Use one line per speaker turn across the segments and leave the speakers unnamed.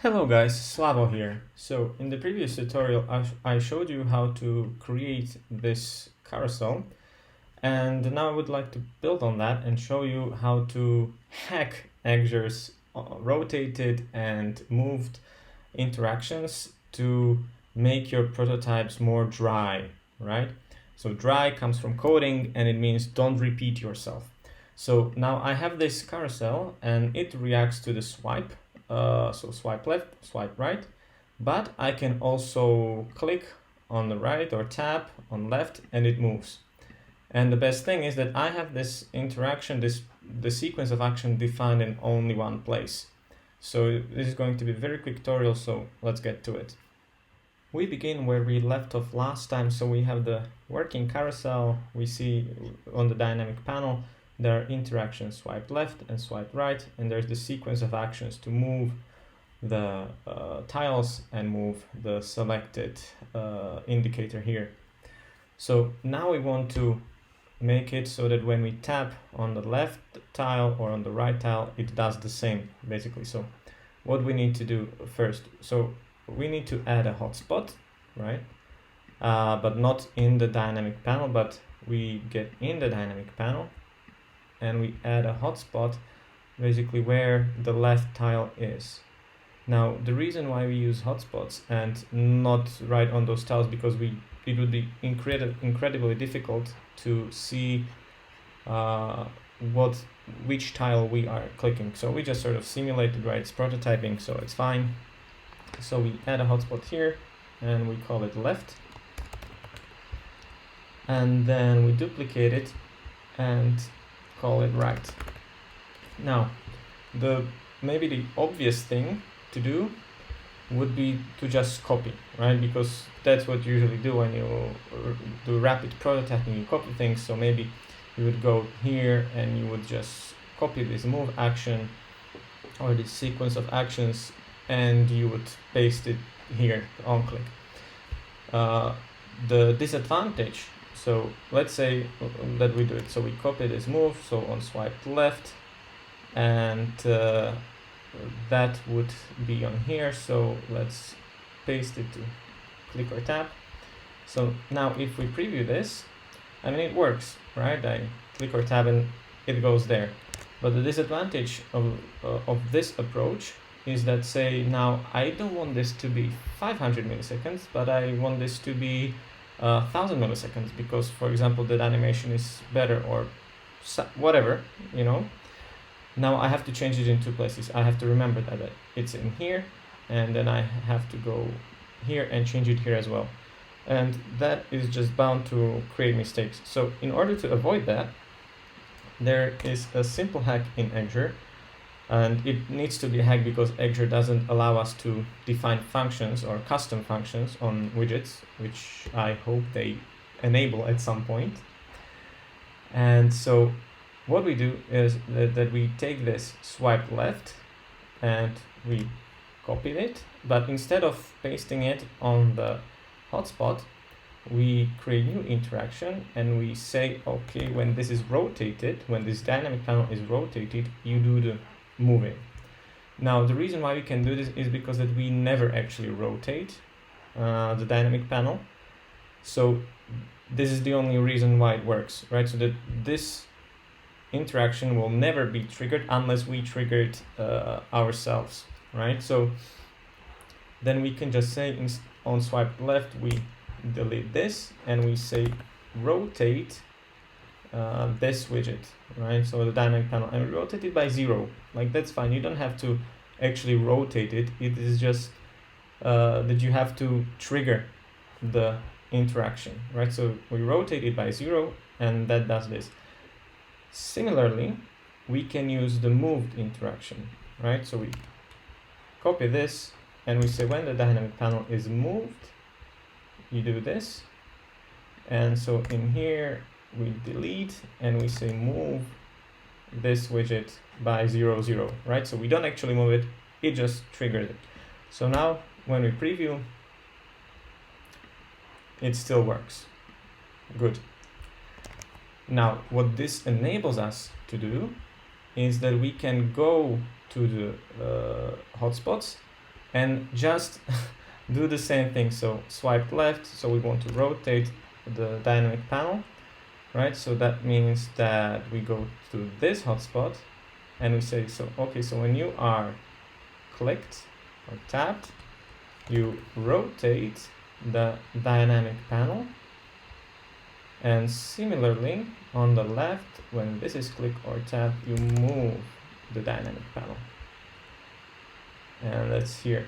Hello guys, Slavo here. So in the previous tutorial I showed you how to create this carousel, and now I would like to build on that and show you how to hack Axure's rotated and moved interactions to make your prototypes more dry, right? So dry comes from coding and it means don't repeat yourself. So now I have this carousel and it reacts to the swipe. So swipe left, swipe right, but I can also click on the right or tap on left and it moves. And the best thing is that I have this interaction, the sequence of action defined in only one place. So this is going to be a very quick tutorial, so let's get to it. We begin where we left off last time, so we have the working carousel. We see on the dynamic panel there are interactions, swipe left and swipe right, and there's the sequence of actions to move the tiles and move the selected indicator here. So now we want to make it so that when we tap on the left tile or on the right tile, it does the same, basically. So what we need to do first, so we need to add a hotspot, right? But not in the dynamic panel, but we get in the dynamic panel and we add a hotspot basically where the left tile is. Now the reason why we use hotspots and not right on those tiles, because it would be incredibly difficult to see which tile we are clicking. So we just sort of simulated, right? It's prototyping, so it's fine. So we add a hotspot here and we call it left, and then we duplicate it and call it right. Now maybe the obvious thing to do would be to just copy, right? Because that's what you usually do when you do rapid prototyping, you copy things. So maybe you would go here and you would just copy this move action or this sequence of actions and you would paste it here on click. The disadvantage, so let's say that we do it. So we copy this move, so on swipe left, and that would be on here. So let's paste it to click or tap. So now if we preview this, I mean, it works, right? I click or tap and it goes there. But the disadvantage of this approach is that, say now I don't want this to be 500 milliseconds, but I want this to be 1000 milliseconds because, for example, the animation is better or whatever, you know. Now I have to change it in two places. I have to remember that it's in here, and then I have to go here and change it here as well. And that is just bound to create mistakes. So in order to avoid that, there is a simple hack in Axure, and it needs to be a hack because Axure doesn't allow us to define functions or custom functions on widgets, which I hope they enable at some point. And so what we do is that we take this swipe left and we copy it, but instead of pasting it on the hotspot, we create new interaction and we say, okay, when this is rotated, when this dynamic panel is rotated, you do the moving. Now the reason why we can do this is because that we never actually rotate the dynamic panel. So this is the only reason why it works, right? So that this interaction will never be triggered unless we trigger it ourselves, right? So then we can just say on swipe left we delete this and we say rotate this widget, right? So the dynamic panel, and we rotate it by 0. Like, that's fine, you don't have to actually rotate it. It is just that you have to trigger the interaction, right? So we rotate it by 0 and that does this. Similarly, we can use the moved interaction, right? So we copy this and we say when the dynamic panel is moved, you do this. And so in here we delete and we say move this widget by 0, 0, right? So we don't actually move it, it just triggered it. So now when we preview, it still works. Good. Now, what this enables us to do is that we can go to the hotspots and just do the same thing. So swipe left, so we want to rotate the dynamic panel, right? So that means that we go to this hotspot and we say, so okay, so when you are clicked or tapped, you rotate the dynamic panel, and similarly on the left, when this is clicked or tapped, you move the dynamic panel. And that's here.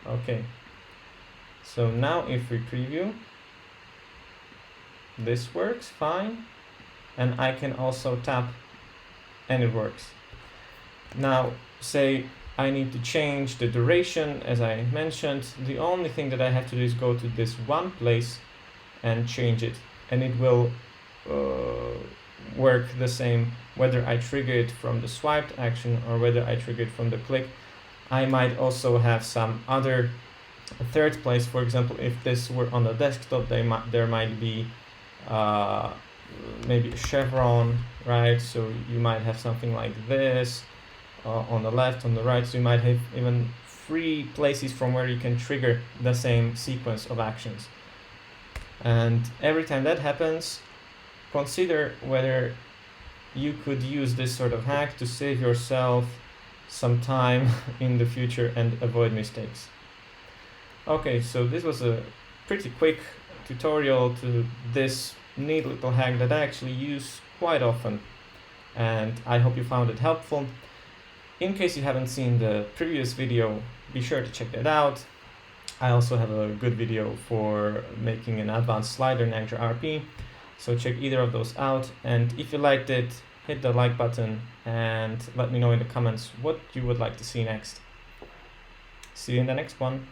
Okay, so now if we preview, this works fine, and I can also tap and it works. Now say I need to change the duration, as I mentioned. The only thing that I have to do is go to this one place and change it, and it will work the same whether I trigger it from the swiped action or whether I trigger it from the click. I might also have some other third place. For example, if this were on the desktop, there might be maybe a chevron, right? So you might have something like this on the left, on the right. So you might have even 3 places from where you can trigger the same sequence of actions. And every time that happens, consider whether you could use this sort of hack to save yourself some time in the future and avoid mistakes. Okay, so this was a pretty quick tutorial to this neat little hack that I actually use quite often, and I hope you found it helpful. In case you haven't seen the previous video, be sure to check that out. I also have a good video for making an advanced slider in Axure RP, so check either of those out. And if you liked it, hit the like button and let me know in the comments what you would like to see next. See you in the next one.